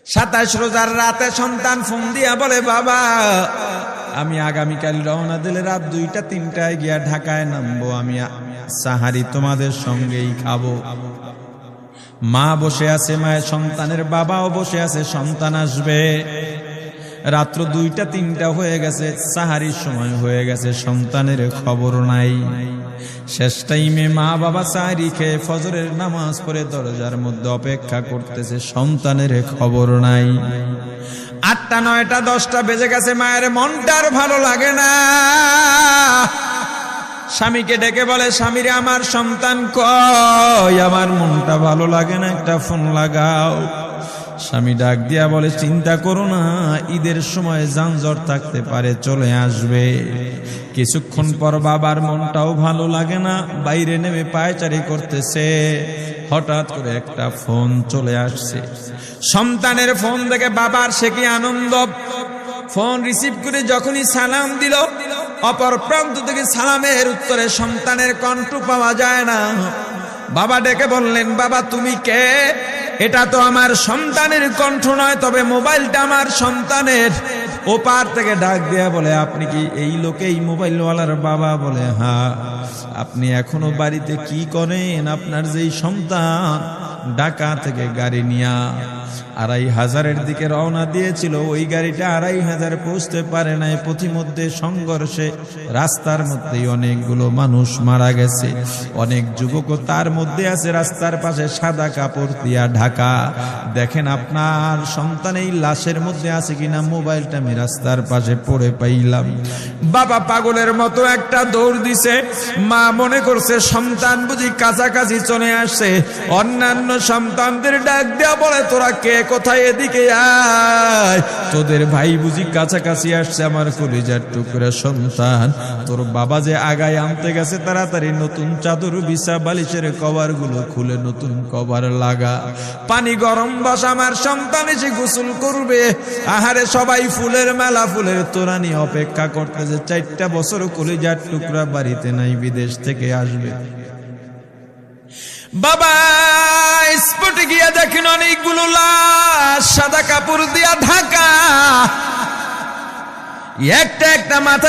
27 রোজার রাতে সন্তান ফোন দিয়া বলে, বাবা আমি আগামীকাল রওনা দিলে রাত 2টা-3টায় গিয়া ঢাকায় নামবো, আমি সাহারি তোমাদের সঙ্গেই খাবো। মা বসে আছে, মায়ের সন্তানের বাবাও বসে আছে, সন্তান আসবে। রাত্র 2টা-3টা হয়ে গেছে, সাহারির সময় হয়ে গেছে, সন্তানের খবর নাই। শেষ টাইমে মা বাবা সাহারি খেয়ে ফজরের নামাজ পড়ে দরজার মধ্যে অপেক্ষা করতেছে, সন্তানের খবর নাই। 8টা, 9টা, 10টা বেজে গেছে, মায়ের মনটার ভালো লাগে না। স্বামীকে ডেকে বলে, স্বামীরে আমার সন্তান কই, আমার মনটা ভালো লাগে না, একটা ফোন লাগাও। স্বামী ডাক দিয়া বলে, চিন্তা করো না, ঈদের সময় যানজট থাকতে পারে, চলে আসবে। কিছুক্ষণ পর বাবার মনটাও ভালো লাগে না, বাইরে নেমে পায়চারি করতেছে। হঠাৎ করে একটা ফোন চলে আসছে। সন্তানের ফোন দেখে বাবার সে কি আনন্দ। ফোন রিসিভ করে যখনই সালাম দিল, অপর প্রান্ত থেকে সালামের উত্তরে সন্তানের কণ্ঠ পাওয়া যায় না। বাবা ডেকে বললেন, বাবা তুমি কে? এটা তো আমার সন্তানের কণ্ঠ নয়, তবে মোবাইলটা আমার সন্তানের। ওপার থেকে ডাক দেয়া বলে, আপনি কি এই লোকেই মোবাইলওয়ালার বাবা? বলে, হ্যাঁ। আপনি এখনো বাড়িতে কি করেন? আপনার যেই সন্তান ঢাকা থেকে গাড়ি নিয়া 2500-এর দিকে রওনা দিয়েছিল, ওই গাড়িটা 2500 পৌঁছতে পারে নাই। পথিমধ্যে সংঘর্ষে রাস্তার মধ্যেই অনেকগুলো মানুষ মারা গেছে, অনেক যুবকও তার মধ্যে আছে। রাস্তার পাশে সাদা কাপড় দিয়া ঢাকা। দেখেন আপনার সন্তান এই লাশের মধ্যে আছে কিনা। মোবাইলটা আমি রাস্তার পাশে পড়ে পাইলাম। বাবা পাগলের মতো একটা দৌড় দিছে। মা মনে করছে সন্তান বুঝি কাছাকাছি চলে আসছে। অন্যান্য সন্তানদের ডাক দেয়া বলে, তোরা কে, কোথায়, এদিকে আয়, তোদের ভাই বুঝি কাছাকাছি আসছে। আমার কলিজার টুকরা সন্তান, তোর বাবা যে আগায় আনতে গেছে, তাড়াতাড়ি নতুন চাদর বিছা, বালিশের কভার গুলো খুলে নতুন কভার লাগা, পানি গরম বসা, আমার সন্তান এসে গোসল করবে। আহারে সবাই ফুলের মেলা, ফুলের তোড়া নিয়ে অপেক্ষা করতেছে। 4টা বছর কলিজার টুকরা বাড়িতে নাই, বিদেশ থেকে আসবে। বাবা স্পটে গিয়া দেখেন অনেকগুলো লাশ সাদা কাপড় দিয়া ঢাকা। একটা একটা মাথার